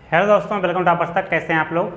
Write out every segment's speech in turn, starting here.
Hello दोस्तों, welcome to आपस तक। कैसे हैं आप लोग।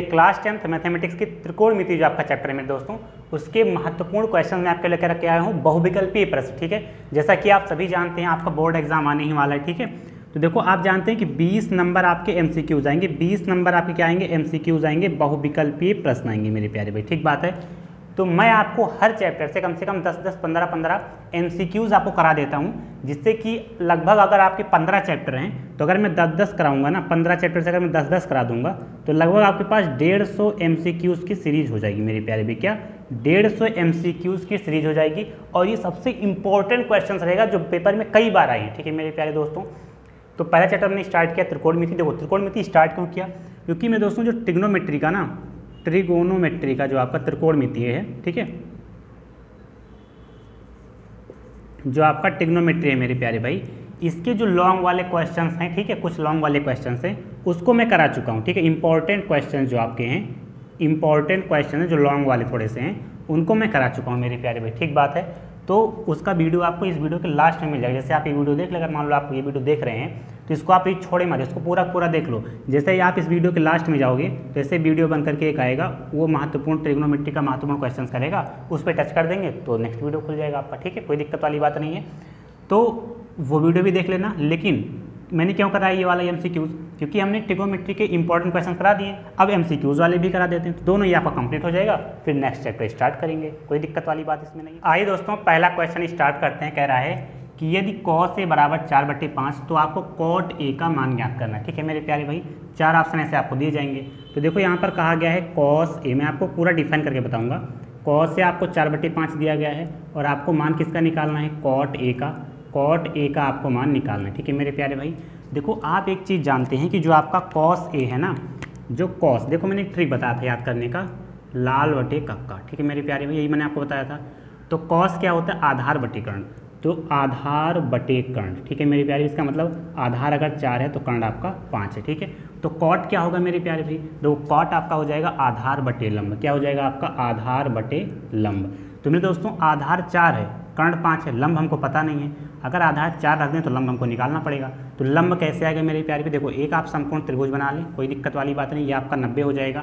क्लास 10th मैथमेटिक्स की त्रिकोणमिति जो आपका चैप्टर है मेरे दोस्तों, उसके महत्वपूर्ण क्वेश्चन मैं आपके लेकर के आया हूँ, बहुविकल्पीय प्रश्न। ठीक है, जैसा कि आप सभी जानते हैं आपका बोर्ड एग्जाम आने ही वाला है। ठीक है, तो देखो आप जानते हैं कि 20 नंबर आपके MCQs आएंगे, 20 नंबर आपके क्या आएंगे, MCQs आएंगे, बहुविकल्पीय प्रश्न आएंगे मेरे प्यारे भाई। ठीक बात है। तो मैं आपको हर चैप्टर से कम 10-10, 15-15 MCQs आपको करा देता हूं, जिससे कि लगभग अगर आपके 15 चैप्टर हैं तो अगर मैं 10-10 कराऊंगा ना, 15 चैप्टर से अगर मैं 10-10 करा दूंगा तो लगभग आपके पास 150 MCQs की सीरीज हो जाएगी मेरे प्यारे भाई। क्या 150 MCQs की सीरीज हो जाएगी, और ये सबसे इंपॉर्टेंट क्वेश्चन रहेगा जो पेपर में कई बार आए हैं। ठीक है मेरे प्यारे दोस्तों, तो पहला चैप्टर हमने स्टार्ट किया त्रिकोणमिति। देखो त्रिकोणमिति स्टार्ट क्यों किया, क्योंकि मेरे दोस्तों जो ट्रिगोनोमेट्री का जो आपका त्रिकोणमिति है, ठीक है, जो आपका ट्रिग्नोमेट्री है मेरे प्यारे भाई, इसके जो लॉन्ग वाले क्वेश्चंस हैं, ठीक है, कुछ लॉन्ग वाले क्वेश्चंस हैं, उसको मैं करा चुका हूँ। ठीक है, इंपॉर्टेंट क्वेश्चन जो आपके हैं, इंपॉर्टेंट क्वेश्चन हैं जो लॉन्ग वाले थोड़े से हैं, उनको मैं करा चुका हूँ मेरे प्यारे भाई। ठीक बात है, तो उसका वीडियो आपको इस वीडियो के लास्ट में मिल जाएगा। जैसे आप ये वीडियो देख ले, अगर मान लो आप ये वीडियो देख रहे हैं तो इसको आप छोड़े मत, इसको पूरा देख लो। जैसे ही आप इस वीडियो के लास्ट में जाओगे तो ऐसे वीडियो बन करके एक आएगा, वो महत्वपूर्ण ट्रिग्नोमेट्री का महत्वपूर्ण क्वेश्चन करेगा, उस पर टच कर देंगे तो नेक्स्ट वीडियो खुल जाएगा आपका। ठीक है, कोई दिक्कत वाली बात नहीं है, तो वो वीडियो भी देख लेना। लेकिन मैंने क्यों कराया ये वाला MCQs, क्योंकि हमने ट्रिग्नोमेट्री के इंपॉर्टेंट क्वेश्चन करा दिए, अब MCQs वाले भी करा देते हैं, तो दोनों ही आपका कंप्लीट हो जाएगा। फिर नेक्स्ट चैप्टर स्टार्ट करेंगे, कोई दिक्कत वाली बात इसमें नहीं। आइए दोस्तों, पहला क्वेश्चन स्टार्ट करते हैं। कह रहा है कि यदि cos A बराबर 4/5 तो आपको cot A का मान ज्ञात करना है। ठीक है मेरे प्यारे भाई, 4 ऑप्शन ऐसे आपको दिए जाएंगे। तो देखो यहाँ पर कहा गया है cos A, मैं आपको पूरा डिफाइन करके बताऊंगा। cos A आपको 4/5 दिया गया है, और आपको मान किसका निकालना है, cot A का। cot A का आपको मान निकालना है। ठीक है मेरे प्यारे भाई, देखो आप एक चीज़ जानते हैं कि जो आपका cos A है ना, जो cos, देखो मैंने ट्रिक बताया था याद करने का, लाल बटे कक्का। ठीक है मेरे प्यारे भाई, यही मैंने आपको बताया था। तो cos क्या होता है, आधार बटे कर्ण, तो आधार बटे कर्ण। ठीक है मेरे प्यारे, इसका मतलब आधार अगर 4 है तो कर्ण आपका 5 है। ठीक है, तो cot क्या होगा मेरे प्यारे भाई, तो cot आपका हो जाएगा आधार बटे लंब। क्या हो जाएगा आपका, आधार बटे लंब। तो मेरे दोस्तों आधार 4 है, कर्ण 5 है, लंब हमको पता नहीं है। अगर आधार 4 रख दें तो लंब हमको निकालना पड़ेगा। तो लंब कैसे आएगा मेरे प्यारे भाई, देखो एक आप समकोण त्रिभुज बना लें, कोई दिक्कत वाली बात नहीं, ये आपका 90 हो जाएगा।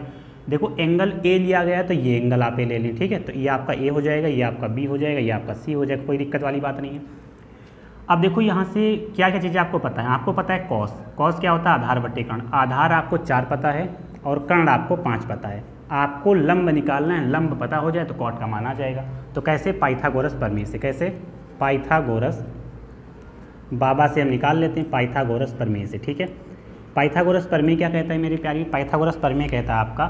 देखो एंगल A लिया गया है तो ये एंगल आप A ले लें। ठीक है, तो ये आपका A हो जाएगा, ये आपका B हो जाएगा, ये आपका C हो जाएगा, कोई दिक्कत वाली बात नहीं है। अब देखो यहाँ से क्या क्या चीज़ें आपको पता है, आपको पता है कॉस क्या होता है, आधार बटे कर्ण। आधार आपको 4 पता है और कर्ण आपको 5 पता है। आपको लंब निकालना है, लंब पता हो जाए तो कॉट का मान आ जाएगा। तो कैसे, पाइथागोरस प्रमेय से। कैसे, पाइथागोरस बाबा से हम निकाल लेते हैं, पाइथागोरस प्रमेय से। ठीक है, पाइथागोरस प्रमेय क्या कहता है मेरी प्यारी, पाइथागोरस प्रमेय कहता है आपका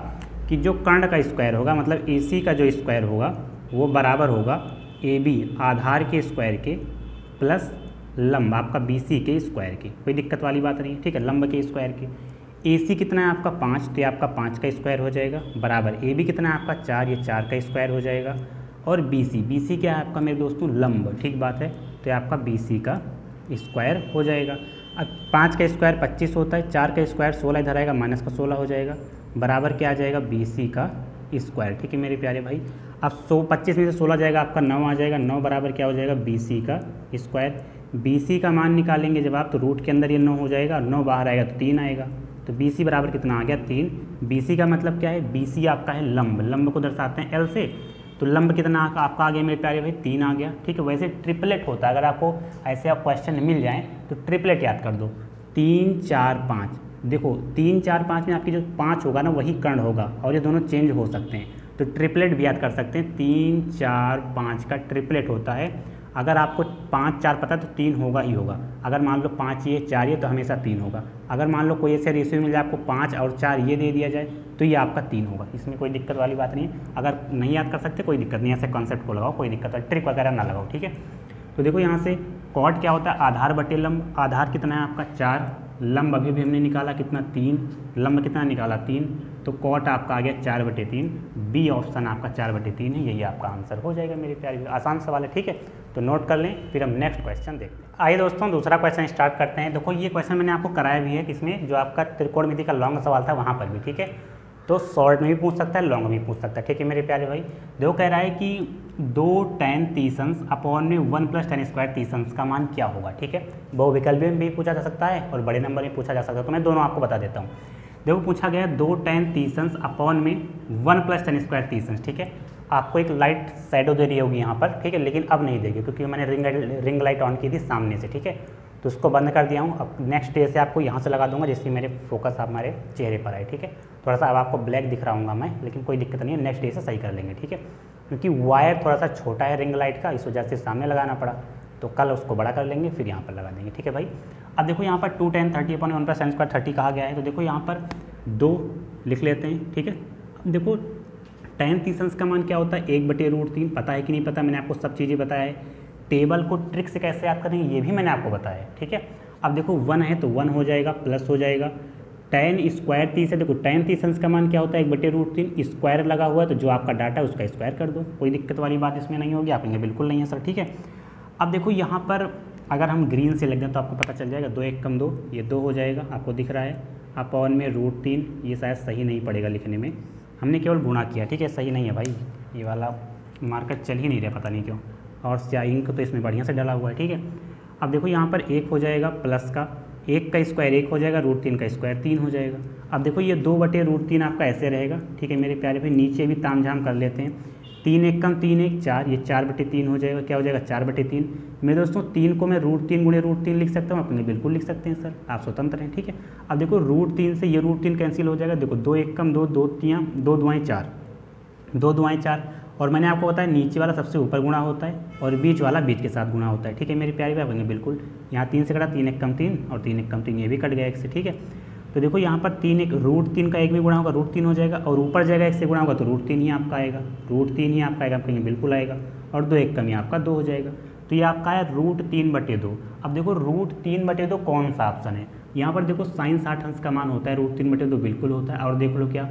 कि जो कर्ण का स्क्वायर होगा, मतलब AC का जो स्क्वायर होगा वो बराबर होगा AB आधार के स्क्वायर के प्लस लंब आपका BC के स्क्वायर के। कोई दिक्कत वाली बात नहीं है। ठीक है, लंब के स्क्वायर के। AC कितना है आपका 5, तो ये आपका 5 का स्क्वायर हो जाएगा, बराबर AB कितना है आपका 4, ये 4 का स्क्वायर हो जाएगा, और BC क्या है आपका मेरे दोस्तों, लंब। ठीक बात है, तो ये आपका BC का स्क्वायर हो जाएगा। अब 5 का स्क्वायर 25 होता है, 4 का स्क्वायर 16 इधर आएगा, माइनस का 16 हो जाएगा, बराबर क्या आ जाएगा, BC का स्क्वायर। ठीक है मेरे प्यारे भाई, अब 25 में से 16 जाएगा आपका 9 आ जाएगा, 9 बराबर क्या हो जाएगा, BC का स्क्वायर। BC का मान निकालेंगे जब आप, तो रूट के अंदर ये 9 हो जाएगा, 9 बाहर आएगा तो 3 आएगा, तो BC बराबर कितना आ गया, 3। BC का मतलब क्या है, BC आपका है लंब, लंब को दर्शाते हैं L से, तो लंब कितना आपका आ गया मेरे प्यारे भाई, 3 आ गया। ठीक है, वैसे ट्रिपलेट होता है, अगर आपको ऐसे आप क्वेश्चन मिल जाएँ तो ट्रिपलेट याद कर दो, 3 4 5। देखो 3 4 5 में आपकी जो 5 होगा ना वही कर्ण होगा, और ये दोनों चेंज हो सकते हैं, तो ट्रिपलेट भी याद कर सकते हैं। 3 4 5 का ट्रिपलेट होता है। अगर आपको 5 4 पता है तो 3 होगा ही होगा। अगर मान लो 5 ये 4 ये तो हमेशा 3 होगा। अगर मान लो कोई ऐसे रेशियो मिल जाए आपको 5 और 4 ये दे दिया जाए तो ये आपका 3 होगा। इसमें कोई दिक्कत वाली बात नहीं है। अगर नहीं याद कर सकते कोई दिक्कत नहीं, ऐसे कॉन्सेप्ट को लगाओ, कोई दिक्कत, ट्रिक वगैरह ना लगाओ। ठीक है, तो देखो यहाँ से कॉट क्या होता है, आधार बटे लंब। आधार कितना है आपका 4, लंब अभी भी हमने निकाला कितना, 3, लंब कितना निकाला 3, तो कॉट आपका आ गया 4/3। बी ऑप्शन आपका 4/3 है, यही आपका आंसर हो जाएगा मेरे प्यारे। आसान सवाल है। ठीक है, तो नोट कर लें, फिर हम नेक्स्ट क्वेश्चन देखते हैं। आइए दोस्तों दूसरा क्वेश्चन स्टार्ट करते हैं। देखो ये क्वेश्चन मैंने आपको कराया भी है, किसमें, जो आपका त्रिकोणमिति का लॉन्ग सवाल था वहाँ पर भी। ठीक है, तो शॉर्ट में भी पूछ सकता है, लॉन्ग में भी पूछ सकता है, ठीक है मेरे प्यारे भाई। देखो कह रहा है कि 2 tan तीसंस अपॉन में 1 + tan स्क्वायर तीसंस का मान क्या होगा, ठीक है। बहुविकल्प में भी पूछा जा सकता है और बड़े नंबर में पूछा जा सकता है, तो मैं दोनों आपको बता देता हूँ। देखो पूछा गया 2 tan तीसंस अपॉन में 1 + tan स्क्वायर तीसंस, ठीक है। आपको एक लाइट शैडो दे रही होगी यहाँ पर, ठीक है, लेकिन अब नहीं देगी क्योंकि मैंने रिंग लाइट ऑन की थी सामने से, ठीक है। तो उसको बंद कर दिया हूँ। अब नेक्स्ट डे से आपको यहाँ से लगा दूंगा जिससे मेरे फोकस हमारे चेहरे पर आए, ठीक है। थोड़ा सा अब आपको ब्लैक दिख रहा हूँगा मैं, लेकिन कोई दिक्कत नहीं है, नेक्स्ट डे से सही कर लेंगे, ठीक है। क्योंकि वायर थोड़ा सा छोटा है रिंग लाइट का, इस वजह से सामने लगाना पड़ा, तो कल उसको बड़ा कर लेंगे फिर यहाँ पर लगा देंगे, ठीक है भाई। अब देखो यहाँ पर 2 tan 30 अपॉन 1 + tan स्क्वायर 30 कहा गया है, तो देखो यहाँ पर 2 लिख लेते हैं, ठीक है। अब देखो tan तीसंस का मान क्या होता है 1/√3, पता है कि नहीं पता, मैंने आपको सब चीज़ें बताया है। टेबल को ट्रिक से कैसे याद करेंगे ये भी मैंने आपको बताया है, ठीक है। अब देखो 1 है तो 1 हो जाएगा, प्लस हो जाएगा tan स्क्वायर 30 है। देखो tan तीसंस का मान क्या होता है 1/√3, स्क्वायर लगा हुआ है तो जो आपका डाटा है उसका स्क्वायर कर दो, कोई दिक्कत वाली बात इसमें नहीं होगी। आप कहेंगे बिल्कुल नहीं है सर, ठीक है। अब देखो यहाँ पर अगर हम ग्रीन से लग दें तो आपको पता चल जाएगा 2 × 1 = 2, ये 2 हो जाएगा, आपको दिख रहा है, अपॉन में √3, ये शायद सही नहीं पड़ेगा लिखने में, हमने केवल गुणा किया, ठीक है, सही नहीं है भाई, ये वाला मार्कर चल ही नहीं रहा पता नहीं क्यों, और स्याही इंक तो इसमें बढ़िया से डला हुआ है, ठीक है। अब देखो यहाँ पर 1 हो जाएगा प्लस का 1 का स्क्वायर 1 हो जाएगा, √3 का स्क्वायर 3 हो जाएगा। अब देखो ये 2/√3 आपका ऐसे रहेगा, ठीक है मेरे प्यारे भाई। नीचे भी तामझाम कर लेते हैं, 3 × 1 = 3 × 1 = 4, ये 4/3 हो जाएगा, क्या हो जाएगा 4/3। मेरे दोस्तों 3 को मैं √3 × √3 लिख सकता हूँ, अपने बिल्कुल लिख सकते हैं सर, आप स्वतंत्र हैं, ठीक है। अब देखो √3 से ये √3 कैंसिल हो जाएगा, देखो 2 × 1 = 2, 2 2 4, 2 2 4, और मैंने आपको बताया नीचे वाला सबसे ऊपर गुणा होता है और बीच वाला बीच के साथ गुणा होता है, ठीक है मेरी प्यारी भाई। बनेंगे बिल्कुल, यहाँ 3 से कटा 3 × 1 = 3 और 3 × 1 = 3, ये भी कट गया 1 से, ठीक है। तो देखो यहाँ पर 3 √3 का 1 में गुणा होगा √3 हो जाएगा, और ऊपर जाएगा 1 से गुणा होगा तो √3 ही आपका आएगा, √3 ही आपका आएगा, आप कहेंगे बिल्कुल आएगा, और 2 × 1 = आपका 2 हो जाएगा, तो ये आपका है √3/2। अब देखो √3/2 कौन सा ऑप्शन है, यहाँ पर देखो sin 60 अंश का मान होता है, √3/2 बिल्कुल होता है, और देख लो क्या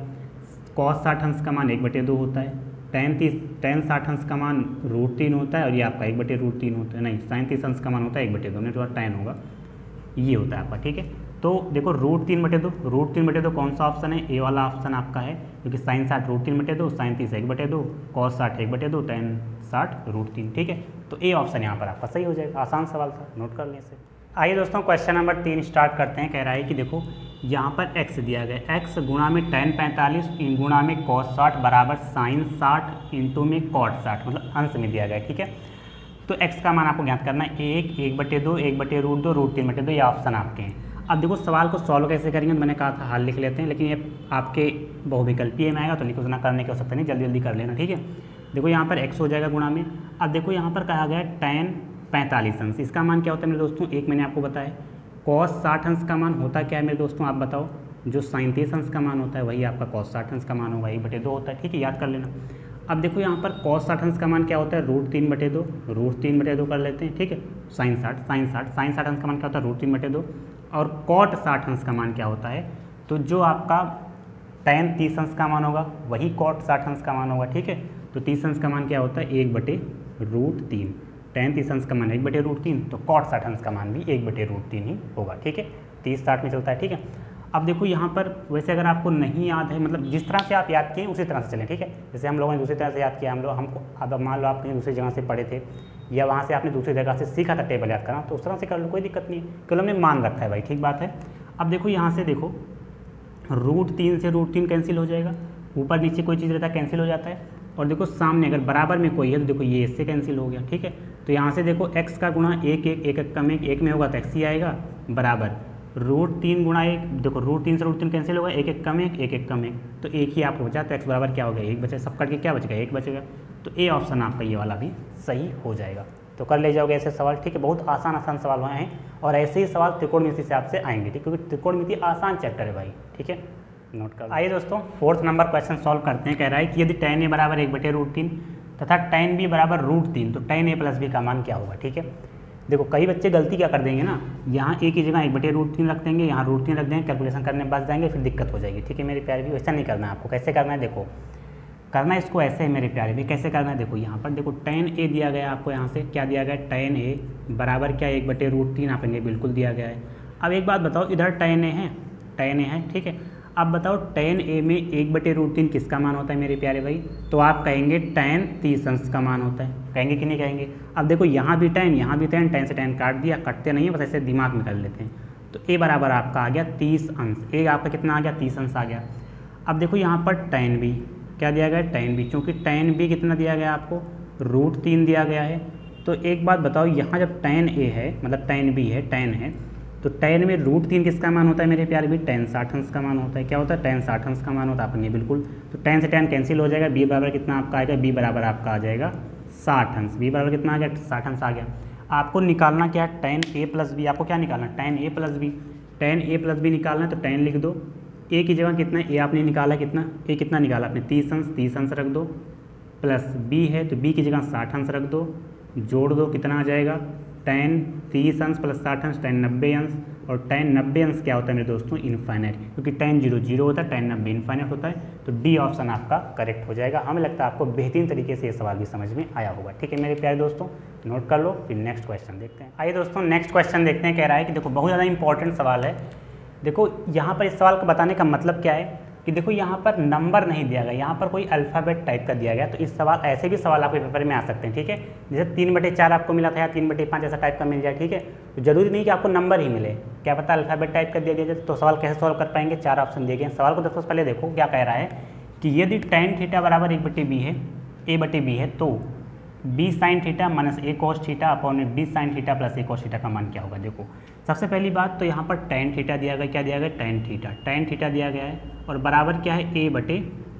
cos 60 अंश का मान 1/2 होता है, tan 60 अंश का मान √3 होता है, और ये आपका 1/√3 होता है, नहीं sin 30 अंश का मान होता है 1/2, नहीं तो tan होगा, ये होता है आपका, ठीक है। तो देखो √3/2 कौन सा ऑप्शन है, ए वाला ऑप्शन आपका है, क्योंकि sin 60 √3/2, sin 30 1/2, cos 60 1/2, tan 60 √3, ठीक है। तो ए ऑप्शन यहाँ पर आपका सही हो जाएगा, आसान सवाल था, नोट कर लें इसे। आइए दोस्तों क्वेश्चन नंबर 3 स्टार्ट करते हैं। कह रहा है कि देखो यहाँ पर x दिया गया, x गुणा में tan 45 गुणा में cos 60 बराबर sin 60 इंटू में cot 60, मतलब अंश में दिया गया, ठीक है। तो x का मान आपको ज्ञात करना है 1, 1/2, 1/√2, √3/2, ये ऑप्शन आपके हैं। अब देखो सवाल को सॉल्व कैसे करेंगे, मैंने कहा था हल लिख लेते हैं, लेकिन ये आपके बहुविकल्पीय में आएगा तो लिखो ना, करने की आवश्यकता नहीं, जल्दी जल्दी कर लेना, ठीक है। देखो यहाँ पर x हो जाएगा गुणा में, अब देखो यहाँ पर कहा गया tan 45 अंश, इसका मान क्या होता है मेरे दोस्तों, एक मैंने आपको बताया, cos 60 अंश का मान होता क्या है मेरे दोस्तों, आप बताओ। जो sin 30 अंश का मान होता है वही आपका cos 60 अंश का मान होगा, 1/2 होता है, ठीक है, याद कर लेना। अब देखो यहाँ पर cos 60 अंश का मान क्या होता है, √3/2, √3/2 कर लेते हैं, ठीक है। sin 60 अंश का मान क्या होता है, √3/2, और cot 60 अंश का मान क्या होता है, तो जो आपका tan 30 अंश का मान होगा वही cot 60 अंश का मान होगा, ठीक है। तो 30 अंश का मान क्या होता है 1/√3, tan 30 अंश का मान 1/√3, तो cot 60 अंश का मान भी 1/√3 ही होगा, ठीक है। 30 60 में चलता है, ठीक है। अब देखो यहाँ पर वैसे अगर आपको नहीं याद है, मतलब जिस तरह से आप याद किए उसी तरह से चलें, ठीक है। जैसे हम लोगों ने दूसरी तरह से याद किया, हमको अब मान लो आप कहीं दूसरी जगह से पढ़े थे या वहाँ से आपने दूसरी जगह से सीखा था टेबल याद करना, तो उस तरह से कर लो, कोई दिक्कत नहीं है, केवल हमने मान रखा है भाई, ठीक बात है। अब देखो यहाँ से देखो √3 से √3 कैंसिल हो जाएगा, ऊपर नीचे कोई चीज़ रहता है कैंसिल हो जाता है, और देखो सामने अगर बराबर में कोई है तो देखो ये इससे कैंसिल हो गया, ठीक है। तो यहाँ से देखो x का गुणा 1 कम 1 में होगा तो x ही आएगा, बराबर √3 गुणा 1, देखो √3 से √3 कैंसिल होगा, 1 कम 1 कम 1, तो 1 ही आपको बचा, तो x बराबर क्या हो गया 1 बचा, सब कट के क्या बचेगा 1 बचेगा, तो ए ऑप्शन आपका ये वाला भी सही हो जाएगा। तो कर ले जाओगे ऐसे सवाल, ठीक है। बहुत आसान सवाल हुए हैं, और ऐसे ही सवाल त्रिकोणमिति से आपसे आएंगे, ठीक है, क्योंकि त्रिकोणमिति आसान चैप्टर है भाई, ठीक है, नोट कर। आइए दोस्तों 4th नंबर क्वेश्चन सॉल्व करते हैं। कह रहा है कि यदि tan a बराबर 1/√3 तथा tan b बराबर √3, तो tan a + b का मान क्या होगा, ठीक है। देखो कई बच्चे गलती क्या कर देंगे ना, यहाँ a की जगह 1/√3 रख देंगे, यहाँ √3 रख देंगे, कैलकुलेशन करने में बच जाएंगे, फिर दिक्कत हो जाएगी, ठीक है मेरे प्यारे भी। वैसा नहीं करना है आपको, कैसे करना है देखो, करना इसको ऐसे है मेरे प्यारे भी, कैसे करना है देखो, यहाँ पर देखो tan a दिया गया आपको, यहाँ से क्या दिया गया tan a बराबर क्या 1/√3 आप बिल्कुल दिया गया है। अब एक बात बताओ, इधर tan a है, ठीक है। अब बताओ tan a में 1/√3 किसका मान होता है मेरे प्यारे भाई? तो आप कहेंगे tan 30 अंश का मान होता है, कहेंगे कि नहीं कहेंगे? अब देखो यहाँ भी tan, यहाँ भी tan से tan काट दिया, कटते नहीं है, बस ऐसे दिमाग में कर लेते हैं। तो a बराबर आपका आ गया 30 अंश, a आपका कितना आ गया? 30 अंश आ गया। अब देखो यहाँ पर tan b, क्या दिया गया? tan b, चूँकि tan b कितना दिया गया आपको? √3 दिया गया है। तो एक बात बताओ, यहाँ जब tan a है, मतलब tan b है, tan है, तो tan में √3 किसका मान होता है मेरे प्यारे भी? tan 60 अंश का मान होता है। क्या होता है? tan 60 अंश का मान होता है अपने, बिल्कुल। तो tan से tan कैंसिल हो जाएगा, b बराबर कितना आपका आएगा? b बराबर आपका आ जाएगा 60 अंश। b बराबर कितना आ गया? 60 अंश आ गया। आपको निकालना क्या है? tan a प्लस b, आपको क्या निकालना है? tan a plus b, tan a plus b निकालना है, तो tan लिख दो। a की जगह कितना है? a आपने निकाला कितना? a कितना निकाला आपने? 30 अंश रख दो, प्लस b है तो b की जगह 60 अंश रख दो, जोड़ दो, कितना आ जाएगा? tan 30 अंश प्लस 60 अंश tan 90 अंश। और tan 90 अंश क्या होता है मेरे दोस्तों? इनफाइनाइट, क्योंकि tan 0 0 होता है, tan 90 इनफाइनाइट होता है। तो डी ऑप्शन आपका करेक्ट हो जाएगा। हमें लगता है आपको बेहतरीन तरीके से ये सवाल भी समझ में आया होगा। ठीक है मेरे प्यारे दोस्तों, नोट कर लो, फिर नेक्स्ट क्वेश्चन देखते हैं। आइए दोस्तों नेक्स्ट क्वेश्चन देखते हैं। कह रहा है कि देखो बहुत ज़्यादा इंपॉर्टेंट सवाल है। देखो यहाँ पर इस सवाल को बताने का मतलब क्या है कि देखो यहाँ पर नंबर नहीं दिया गया, यहाँ पर कोई अल्फ़ाबेट टाइप का दिया गया। तो इस सवाल, ऐसे भी सवाल आपके पेपर में आ सकते हैं। ठीक है, जैसे 3/4 आपको मिला था या 3/5 ऐसा टाइप का मिल जाए। ठीक है, तो जरूरी नहीं कि आपको नंबर ही मिले, क्या पता अल्फ़ाबेट टाइप का दिया गया। तो सवाल कैसे सॉल्व कर पाएंगे? 4 ऑप्शन दिए गए। सवाल को देखो पहले देखो क्या कह रहा है कि यदि tan थीटा बराबर 1/b है, a/b है, तो b sin theta minus a cos theta upon में b sin theta plus a cos theta का मान क्या होगा? देखो सबसे पहली बात तो यहाँ पर tan थीटा दिया गया, क्या दिया गया? tan थीटा दिया गया है, और बराबर क्या है? a/b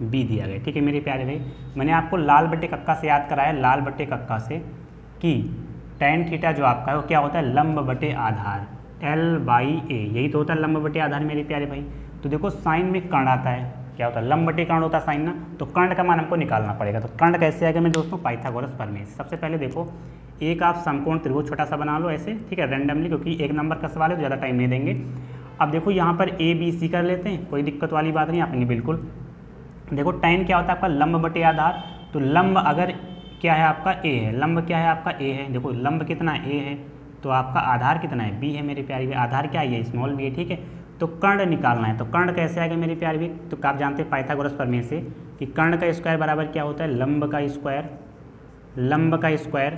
दिया गया। ठीक है मेरे प्यारे भाई, मैंने आपको लाल बटे कक्का से याद कराया, लाल बटे कक्का से, कि tan थीटा जो आपका है वो क्या होता है? लंब बटे आधार, l/a, यही तो होता है लंब बटे आधार मेरे प्यारे भाई। तो देखो साइन में कर्ण आता है, क्या होता है? लंब बटे कर्ण होता है साइन ना, तो कर्ण का मान हमको निकालना पड़ेगा। तो कर्ण कैसे आएगा मेरे दोस्तों? पाइथागोरस प्रमेय। सबसे पहले देखो एक आप समकोण त्रिभुज छोटा सा बना लो ऐसे, ठीक है, रैंडमली, क्योंकि 1 नंबर का सवाल है तो ज़्यादा टाइम नहीं देंगे। अब देखो यहाँ पर ABC कर लेते हैं, कोई दिक्कत वाली बात नहीं अपनी, बिल्कुल। देखो tan क्या होता है आपका? लंब बटे आधार। तो लंब अगर क्या है आपका? a है, लंब क्या है आपका? a है। देखो लंब कितना है? a है, तो आपका आधार कितना है? b है मेरे प्यारे। आधार क्या है? स्मॉल b है। ठीक है, तो कर्ण निकालना है। तो कर्ण कैसे आएगा मेरे प्यारे भी? तो आप जानते हैं पाइथागोरस प्रमेय से कि कर्ण का स्क्वायर बराबर क्या होता है? लंब का स्क्वायर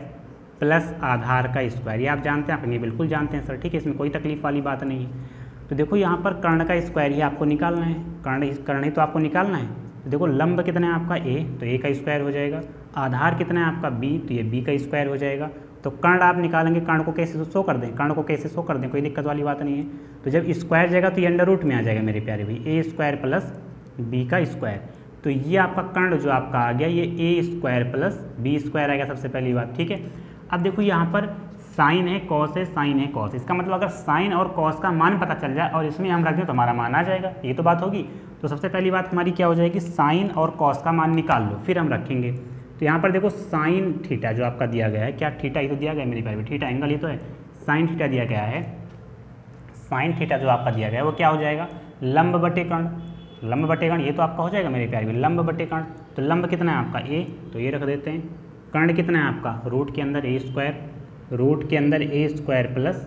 प्लस आधार का स्क्वायर। ये आप जानते हैं, अपने बिल्कुल जानते हैं सर। ठीक है, इसमें कोई तकलीफ वाली बात नहीं है। तो देखो यहाँ पर कर्ण का स्क्वायर ही आपको निकालना है, कर्ण ही तो आपको निकालना है। तो देखो लंब कितना है आपका? a, तो a का स्क्वायर हो जाएगा। आधार कितना है आपका? b, तो ये b का स्क्वायर हो जाएगा। तो कर्ण आप निकालेंगे, कर्ण को कैसे शो कर दें? कर्ण को कैसे शो कर दें? कोई दिक्कत वाली बात नहीं है। तो जब स्क्वायर जाएगा तो ये अंडर रूट में आ जाएगा मेरे प्यारे भाई, a² प्लस b का स्क्वायर। तो ये आपका कर्ण जो आपका आ गया, ये a² प्लस b² आएगा सबसे पहली बात। ठीक है, अब देखो यहाँ पर साइन है, कॉस है, साइन है, कॉस। इसका मतलब अगर साइन और कॉस का मान पता चल जाए और इसमें हम रख दें तो हमारा मान आ जाएगा, ये तो बात होगी। तो सबसे पहली बात हमारी क्या हो जाएगी? साइन और कॉस का मान निकाल लो, फिर हम रखेंगे। तो यहाँ पर देखो साइन थीटा जो आपका दिया गया है, क्या थीटा ही तो दिया गया है मेरे प्यारे, थीटा एंगल ही तो है, साइन थीटा दिया गया है। साइन थीटा जो आपका दिया गया है वो क्या हो जाएगा? लंब बटे कर्ण। लंब बटे कर्ण ये तो आपका हो जाएगा मेरे प्यारे, लंब बटे कर्ण। तो लंब कितना है आपका? a, तो ये रख देते हैं। कर्ण कितना है आपका? रूट के अंदर a², रूट के अंदर a² प्लस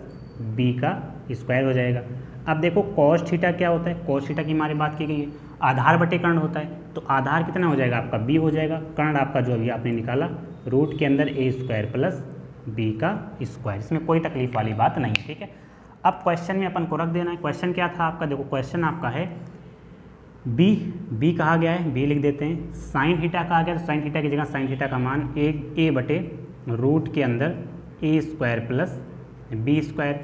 b का स्क्वायर हो जाएगा। अब देखो कॉस थीटा क्या होता है? कॉस थीटा की हमारी बात की गई है, आधार बटे कर्ण होता है। तो आधार कितना हो जाएगा आपका? b हो जाएगा। कर्ण आपका जो अभी आपने निकाला, रूट के अंदर a² प्लस b का स्क्वायर। इसमें कोई तकलीफ वाली बात नहीं है। ठीक है, अब क्वेश्चन में अपन को रख देना है। क्वेश्चन क्या था आपका? देखो क्वेश्चन आपका है b कहा गया है, b लिख देते हैं। साइन थीटा कहा गया, तो साइन थीटा की जगह साइन थीटा का मान a बटे रूट के अंदर a² प्लस b²।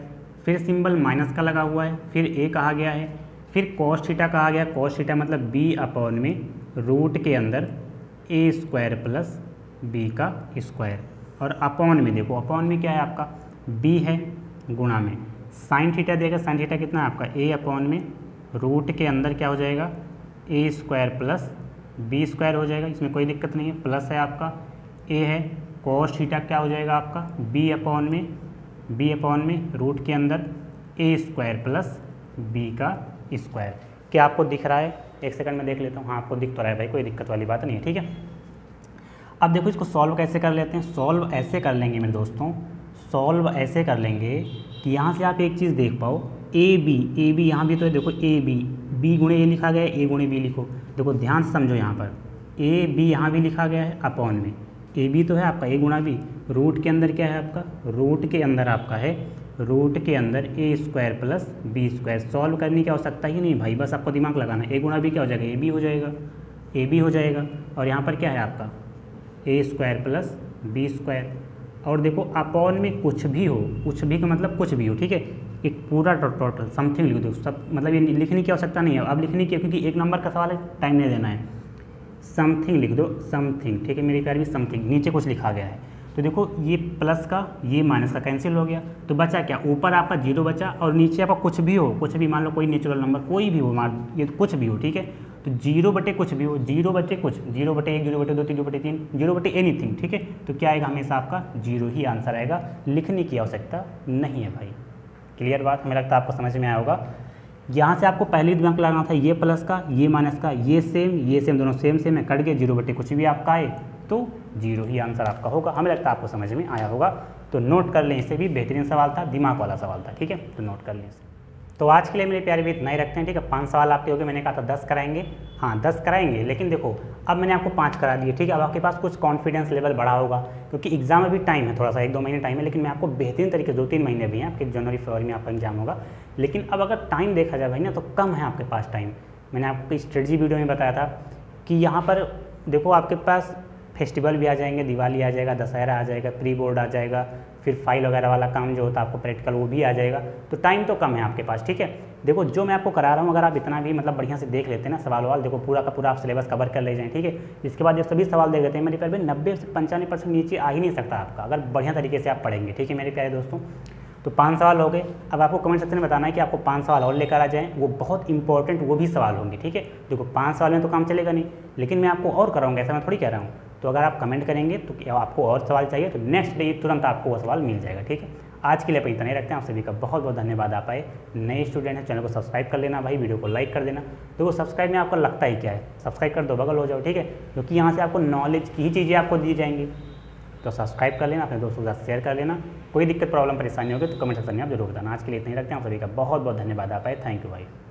फिर सिंबल माइनस का लगा हुआ है, फिर a कहा गया है, फिर कॉस थीटा कहा गया। कॉस थीटा मतलब b अपॉन में रूट के अंदर a² प्लस b का स्क्वायर। और अपॉन में देखो, अपॉन में क्या है आपका? b है, गुणा में साइन थीटा देगा। साइन थीटा कितना है आपका? a अपॉन में रूट के अंदर क्या हो जाएगा? a² प्लस b² हो जाएगा। इसमें कोई दिक्कत नहीं है, प्लस है आपका, a है। कॉस थीटा क्या हो जाएगा आपका? b अपॉन में रूट के अंदर a² प्लस b का स्क्वायर। क्या आपको दिख रहा है? एक सेकंड में देख लेता हूँ। हाँ, आपको दिख तो रहा है भाई, कोई दिक्कत वाली बात नहीं है। ठीक है, अब देखो इसको सॉल्व कैसे कर लेते हैं। सॉल्व ऐसे कर लेंगे मेरे दोस्तों, सॉल्व ऐसे कर लेंगे कि यहाँ से आप एक चीज़ देख पाओ, ए बी यहाँ भी तो है, देखो ए बी बी गुणे ए लिखा गया है, ए गुणे बी लिखो। देखो ध्यान से समझो, यहाँ पर ए बी यहाँ भी लिखा गया है अपॉन में, ए बी तो है आपका ए गुणा बी, रूट के अंदर क्या है आपका, रूट के अंदर आपका है, रूट के अंदर A square plus B square. Solve करने की आवश्यकता ही नहीं भाई, बस आपको दिमाग लगाना है। ए गुणा बी क्या हो जाएगा, ए बी हो जाएगा, ए बी हो जाएगा। और यहाँ पर क्या है आपका ए स्क्वायर प्लस बी स्क्वायर। और देखो अपॉन में कुछ भी हो, कुछ भी का मतलब कुछ भी हो, ठीक है, एक पूरा टोटल समथिंग लिख दो, सब मतलब ये लिखने की आवश्यकता नहीं है अब लिखने की, क्योंकि एक नंबर का सवाल है, टाइम नहीं देना है। समथिंग लिख दो, समथिंग, ठीक है मेरी प्यार भी, समथिंग नीचे कुछ लिखा गया है। तो देखो ये प्लस का ये माइनस का कैंसिल हो गया, तो बचा क्या, ऊपर आपका जीरो बचा और नीचे आपका कुछ भी हो, कुछ भी मान लो कोई नेचुरल नंबर कोई भी हो, मान ये कुछ भी हो, ठीक है। तो जीरो बटे कुछ भी हो, जीरो बटे कुछ, जीरो बटे एक, जीरो बटे दो, जीरो बटे तीन, जीरो बटे एनीथिंग, ठीक है। तो क्या आएगा, हमेशा आपका जीरो ही आंसर आएगा, लिखने की आवश्यकता नहीं है भाई। क्लियर बात, हमें लगता है आपको समझ में आया होगा। यहाँ से आपको पहले दिमाग लगाना था, ये प्लस का ये माइनस का ये सेम दोनों सेम है, कट के जीरो बटे कुछ भी आपका आए तो जीरो ही आंसर आपका होगा। हमें लगता है आपको समझ में आया होगा, तो नोट कर लें, इसे भी बेहतरीन सवाल था, दिमाग वाला सवाल था, ठीक है, तो नोट कर लें इसे। तो आज के लिए मेरे प्यारे भी इतना ही रखते हैं, ठीक है। 5 सवाल आपके हो गए, मैंने कहा था 10 कराएंगे, हाँ 10 कराएंगे, लेकिन देखो अब मैंने आपको 5 करा दिए, ठीक है। अब आपके पास कुछ कॉन्फिडेंस लेवल बढ़ा होगा, क्योंकि एग्जाम अभी टाइम है थोड़ा सा, 1-2 महीने टाइम है, लेकिन मैं आपको बेहतरीन तरीके से 2-3 महीने भी हैं आपके, जनवरी फरवरी में आपका एग्जाम होगा। लेकिन अब अगर टाइम देखा जाए भाई ना, तो कम है आपके पास टाइम। मैंने आपको स्ट्रेटजी वीडियो में बताया था कि यहाँ पर देखो आपके पास फेस्टिवल भी आ जाएंगे, दिवाली आ जाएगा, दशहरा आ जाएगा, प्री बोर्ड आ जाएगा, फिर फाइल वगैरह वाला काम जो होता है आपको प्रैक्टिकल वो भी आ जाएगा, तो टाइम तो कम है आपके पास, ठीक है। देखो जो मैं आपको करा रहा हूँ, अगर आप इतना भी मतलब बढ़िया से देख लेते हैं ना सवाल, देखो पूरा का पूरा आप सिलेबस कवर कर ले जाएं, ठीक है। इसके बाद ये सभी सवाल देख लेते हैं, मेरे प्यारे 90 से 95% नीचे आ ही नहीं सकता आपका, अगर बढ़िया तरीके से आप पढ़ेंगे, ठीक है मेरे प्यारे दोस्तों। तो 5 सवाल हो गए। अब आपको कमेंट सेक्शन में बताना है कि आपको 5 सवाल और लेकर आ जाएं, वो बहुत इंपॉर्टेंट वो भी सवाल होंगे, ठीक है। देखो 5 सवाल में तो काम चलेगा नहीं, लेकिन मैं आपको और कराऊंगा, ऐसा मैं थोड़ी कह रहा हूँ। तो अगर आप कमेंट करेंगे तो आपको और सवाल चाहिए, तो नेक्स्ट डे तुरंत आपको वो सवाल मिल जाएगा, ठीक है। आज के लिए अपन इतना ही रखते हैं, आप सभी का बहुत बहुत धन्यवाद। आप आए नए स्टूडेंट हैं, चैनल को सब्सक्राइब कर लेना भाई, वीडियो को लाइक कर देना। देखो सब्सक्राइब में आपको लगता ही क्या है, सब्सक्राइब कर दो, बगल हो जाओ, ठीक है, क्योंकि यहाँ से आपको नॉलेज की ही चीज़ें आपको दी जाएंगी। तो सब्सक्राइब कर लेना, अपने दोस्तों के साथ शेयर कर लेना। कोई दिक्कत प्रॉब्लम परेशानी होगी तो कमेंट सेक्शन में आप जरूर बताना। आज के लिए इतना ही रखते हैं, आप सभी का बहुत बहुत धन्यवाद। आप आए, थैंक यू भाई।